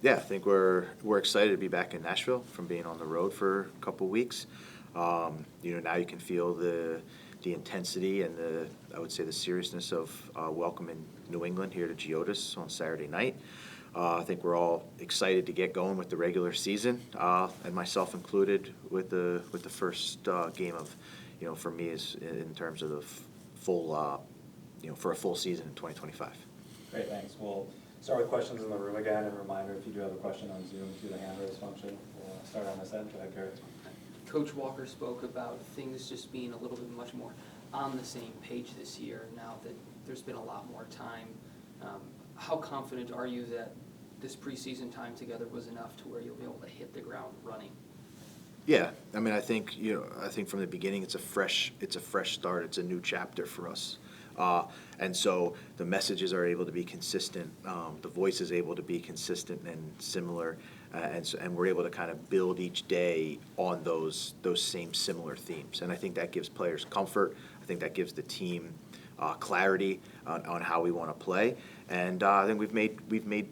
Yeah, I think we're excited to be back in Nashville from being on the road for a couple weeks. Now you can feel the intensity and I would say the seriousness of welcoming New England here to Geodis on Saturday night. I think we're all excited to get going with the regular season, and myself included with the first game of, for me is in terms of the full, for a full season in 2025. Great, thanks. We'll start with questions in the room again, and a reminder, if you do have a question on Zoom, through the hand raise function. We'll start on this end. Go ahead, Gary. Coach Walker spoke about things just being a little bit much more on the same page this year now that there's been a lot more time. How confident are you that this preseason time together was enough to where you'll be able to hit the ground running? Yeah, I mean, I think from the beginning, it's a fresh start. It's a new chapter for us, and so the messages are able to be consistent. The voice is able to be consistent and similar, and we're able to kind of build each day on those same similar themes. And I think that gives players comfort. I think that gives the team clarity on how we want to play. And I think we've made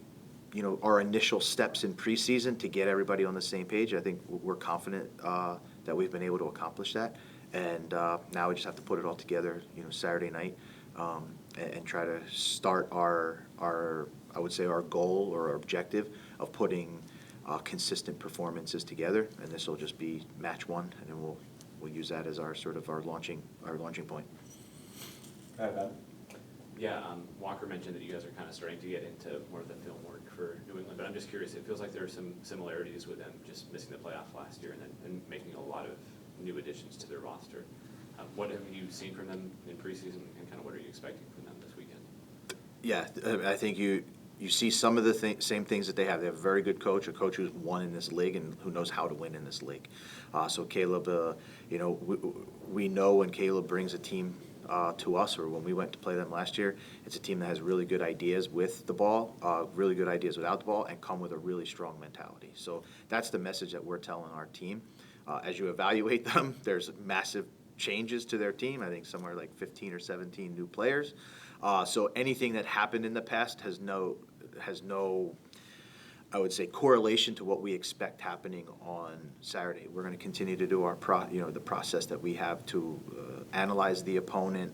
our initial steps in preseason to get everybody on the same page. I think we're confident that we've been able to accomplish that, and now we just have to put it all together, Saturday night, and try to start our I would say our goal or our objective of putting consistent performances together, and this will just be match one, and then we'll use that as our launching point. Go ahead, Ben. Yeah, Walker mentioned that you guys are kind of starting to get into more of the film work for New England, but I'm just curious, it feels like there are some similarities with them just missing the playoff last year and making a lot of new additions to their roster. What have you seen from them in preseason, and kind of what are you expecting from them this weekend? Yeah, I think you see some of the same things that they have. They have a very good coach, a coach who's won in this league and who knows how to win in this league. So Caleb, we know when Caleb brings a team to us, or when we went to play them last year, it's a team that has really good ideas with the ball, really good ideas without the ball, and come with a really strong mentality. So that's the message that we're telling our team. As you evaluate them, there's massive changes to their team. I think somewhere like 15 or 17 new players. So anything that happened in the past has no, I would say, correlation to what we expect happening on Saturday. We're going to continue to do our the process that we have to analyze the opponent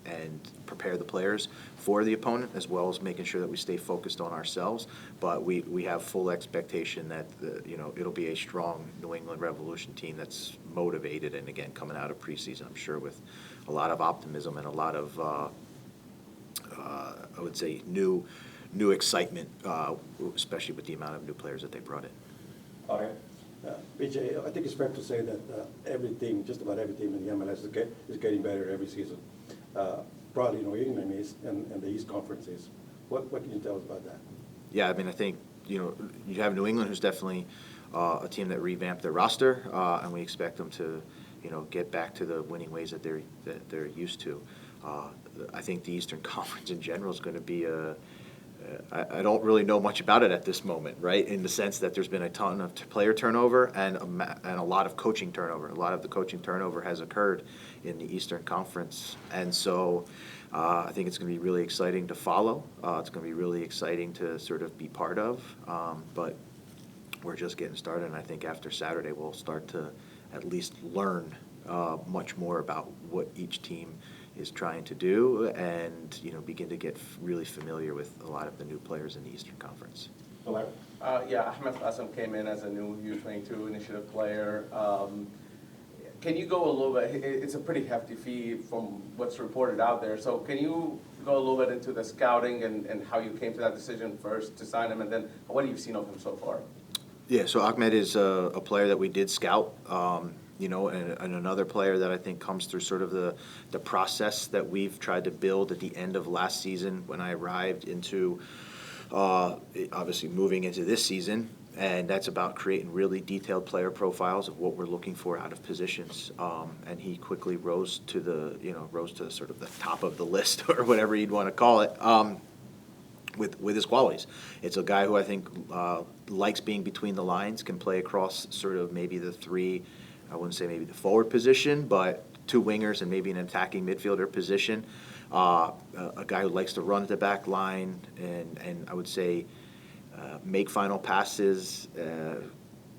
and prepare the players for the opponent, as well as making sure that we stay focused on ourselves. But we have full expectation that it'll be a strong New England Revolution team that's motivated, and again, coming out of preseason, I'm sure with a lot of optimism and a lot of I would say new excitement, especially with the amount of new players that they brought in. Okay. BJ, I think it's fair to say that just about every team in the MLS is getting better every season. Probably New England is, and the East Conference is. What can you tell us about that? Yeah, I mean, I think you have New England, who's definitely a team that revamped their roster, and we expect them to get back to the winning ways that they're used to. I think the Eastern Conference in general is going to be I don't really know much about it at this moment, right? In the sense that there's been a ton of player turnover and a lot of coaching turnover. A lot of the coaching turnover has occurred in the Eastern Conference, and so I think it's going to be really exciting to follow. It's going to be really exciting to sort of be part of, but we're just getting started, and I think after Saturday we'll start to at least learn much more about what each team is trying to do, and begin to get really familiar with a lot of the new players in the Eastern Conference. Yeah, Ahmed Qasim came in as a new U22 initiative player. Can you go a little bit, it's a pretty hefty fee from what's reported out there, so can you go a little bit into the scouting and how you came to that decision first to sign him, and then what have you seen of him so far? Yeah, so Ahmed is a player that we did scout. And another player that I think comes through sort of the process that we've tried to build at the end of last season when I arrived into obviously moving into this season, and that's about creating really detailed player profiles of what we're looking for out of positions. And he quickly rose to sort of the top of the list or whatever you'd want to call it. With his qualities. It's a guy who I think likes being between the lines, can play across sort of maybe the three, I wouldn't say maybe the forward position, but two wingers and maybe an attacking midfielder position. A guy who likes to run at the back line, and I would say make final passes,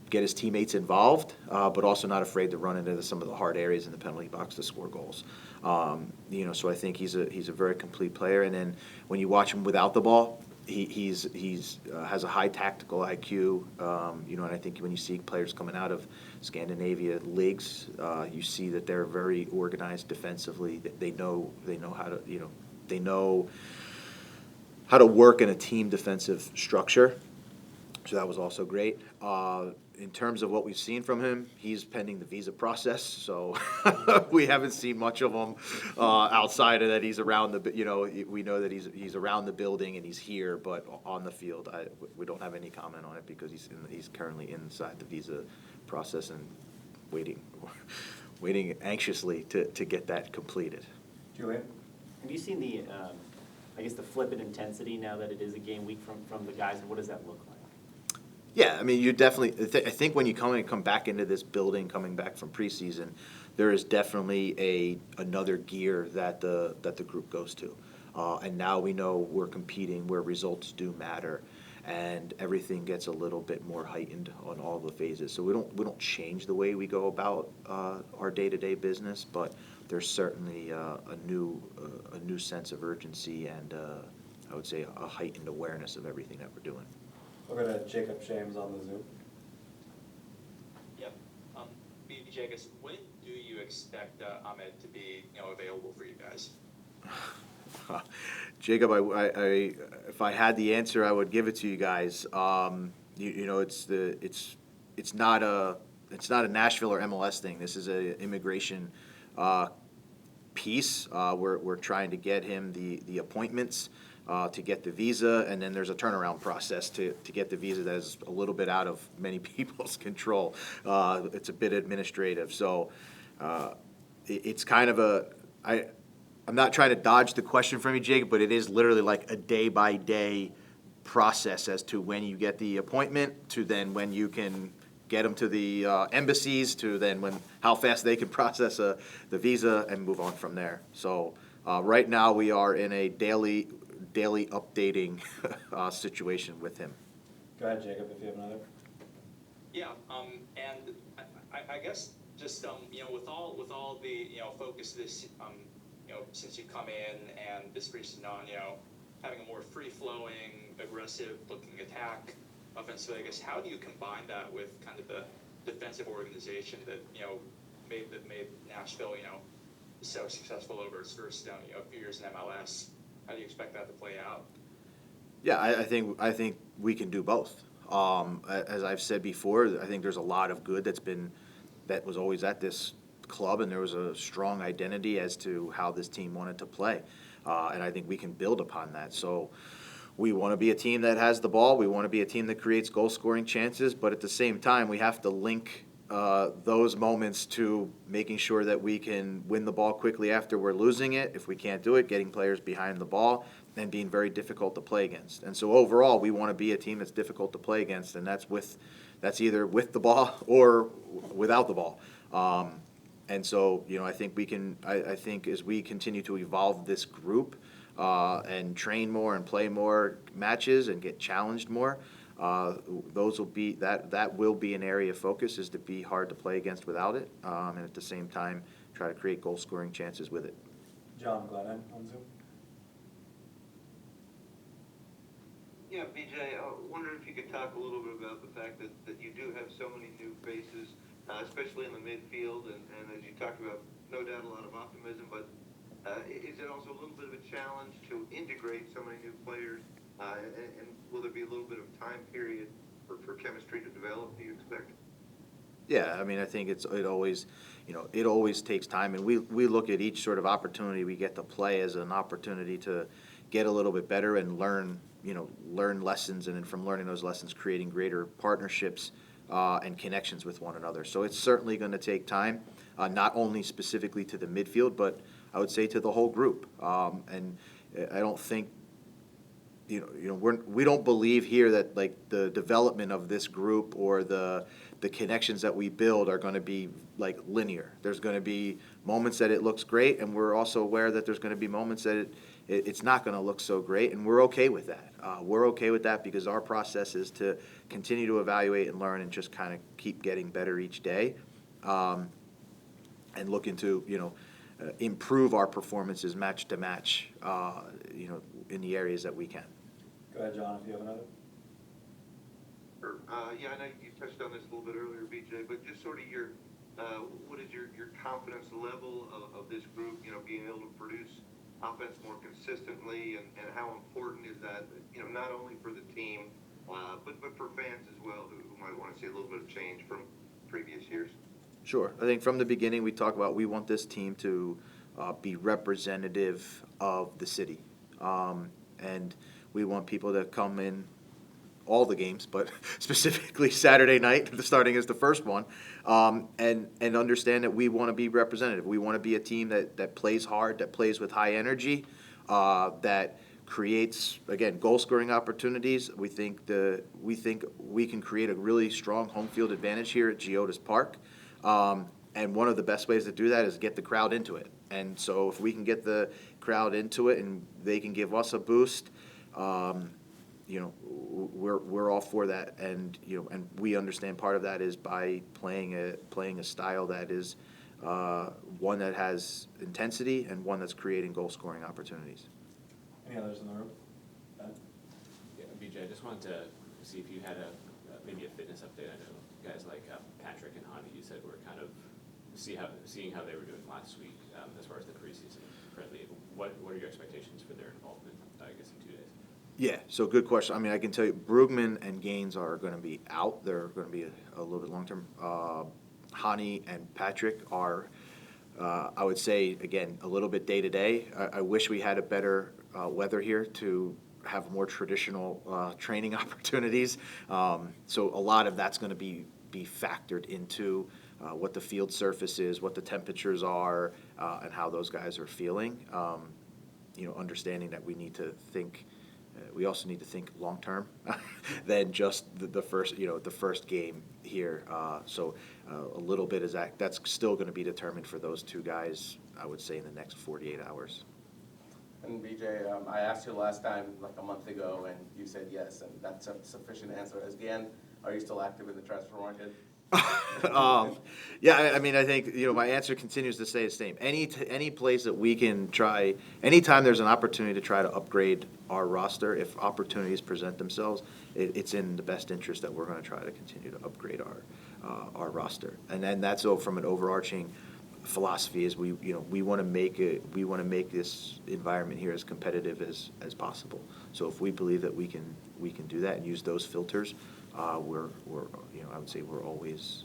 get his teammates involved, but also not afraid to run into some of the hard areas in the penalty box to score goals. So I think he's a very complete player. And then when you watch him without the ball, he's has a high tactical IQ. And I think when you see players coming out of Scandinavia leagues, you see that they're very organized defensively. They know how to they know how to work in a team defensive structure. So that was also great. In terms of what we've seen from him, he's pending the visa process, so we haven't seen much of him outside of that. He's around we know that he's around the building and he's here, but on the field, we don't have any comment on it because he's currently inside the visa process and waiting anxiously to get that completed. Julian? Have you seen the, the flip in intensity now that it is a game week from the guys, and what does that look like? Yeah, I mean, you definitely. I think when you come back into this building, coming back from preseason, there is definitely another gear that the group goes to, and now we know we're competing where results do matter, and everything gets a little bit more heightened on all the phases. So we don't change the way we go about our day-to-day business, but there's certainly a new sense of urgency and I would say a heightened awareness of everything that we're doing. We'll go to Jacob Shames on the Zoom. Yep. BJ, I guess, when do you expect Ahmed to be, available for you guys? Jacob, if I had the answer, I would give it to you guys. It's not a Nashville or MLS thing. This is an immigration piece. We're trying to get him the appointments. To get the visa, and then there's a turnaround process to get the visa that is a little bit out of many people's control. It's a bit administrative, so it's kind of I'm not trying to dodge the question from you, Jacob, but it is literally like a day-by-day process as to when you get the appointment, to then when you can get them to the embassies, to then how fast they can process the visa and move on from there. So right now we are in a daily updating situation with him. Go ahead, Jacob, if you have another. Yeah, and I guess just with all the focus this since you come in and this preseason on having a more free flowing, aggressive looking attack offensively, I guess how do you combine that with kind of the defensive organization that made Nashville so successful over its first a few years in MLS? How do you expect that to play out? Yeah, I think we can do both. As I've said before, I think there's a lot of good that was always at this club, and there was a strong identity as to how this team wanted to play, and I think we can build upon that. So we want to be a team that has the ball. We want to be a team that creates goal-scoring chances, but at the same time, we have to link those moments to making sure that we can win the ball quickly after we're losing it. If we can't do it, getting players behind the ball and being very difficult to play against. And so overall, we want to be a team that's difficult to play against, and that's either with the ball or without the ball. And so I think we can. I think as we continue to evolve this group and train more and play more matches and get challenged more. Those will be that will be an area of focus, is to be hard to play against without it, and at the same time try to create goal scoring chances with it. John Glennon on Zoom. Yeah, BJ, I wonder if you could talk a little bit about the fact that you do have so many new faces, especially in the midfield, and as you talked about, no doubt a lot of optimism, but is it also a little bit of a challenge to integrate so many new players, and will there be a little bit of time period for chemistry to develop, do you expect? Yeah, I mean, I think it always takes time, and we look at each sort of opportunity we get to play as an opportunity to get a little bit better and learn lessons, and then from learning those lessons, creating greater partnerships and connections with one another. So it's certainly going to take time, not only specifically to the midfield, but I would say to the whole group. And I don't think, we don't believe here that like the development of this group or the connections that we build are going to be like linear. There's going to be moments that it looks great, and we're also aware that there's going to be moments that it's not going to look so great, and we're okay with that. We're okay with that because our process is to continue to evaluate and learn and just kind of keep getting better each day, and looking to, improve our performances match to match, in the areas that we can. Go ahead, John, if you have another. Sure. Yeah, I know you touched on this a little bit earlier, BJ, but just sort of what is your confidence level of this group, being able to produce offense more consistently, and how important is that, not only for the team, but for fans as well, who might want to see a little bit of change from previous years? Sure. I think from the beginning, we talked about we want this team to be representative of the city. And we want people to come in all the games, but specifically Saturday night, starting as the first one, and understand that we want to be representative. We want to be a team that plays hard, that plays with high energy, that creates, again, goal-scoring opportunities. We think we can create a really strong home field advantage here at Geodis Park. And one of the best ways to do that is get the crowd into it. And so if we can get the crowd into it and they can give us a boost, we're all for that. And and we understand part of that is by playing a style that is one that has intensity and one that's creating goal-scoring opportunities. Any others in the room? Ben? Yeah, BJ, I just wanted to see if you had maybe a fitness update. I know guys like Patrick and Hani, you said were kind of seeing how they were doing last week as far as the preseason friendly. What are your expectations for their involvement, I guess, in 2 days? Yeah, so good question. I mean, I can tell you Brugman and Gaines are going to be out. They're going to be a little bit long-term. Hani and Patrick are, I would say, again, a little bit day-to-day. I wish we had a better weather here to have more traditional training opportunities. So a lot of that's going to be factored into what the field surface is, what the temperatures are, and how those guys are feeling. Understanding that we need to think. We also need to think long term than just the first game here. So a little bit is that's still going to be determined for those two guys, I would say, in the next 48 hours. And BJ, I asked you last time, like a month ago, and you said yes, and that's a sufficient answer. Again, are you still active in the transfer market? Yeah, I mean, I think my answer continues to stay the same. Any place that we can try, anytime there's an opportunity to try to upgrade our roster, if opportunities present themselves, it's in the best interest that we're going to try to continue to upgrade our roster. And then that's from an overarching philosophy is we want to make this environment here as competitive as possible. So if we believe that we can do that and use those filters, I would say we're always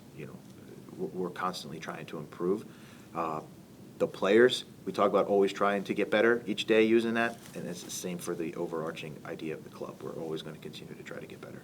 we're constantly trying to improve. The players, we talk about always trying to get better each day using that, and it's the same for the overarching idea of the club. We're always going to continue to try to get better.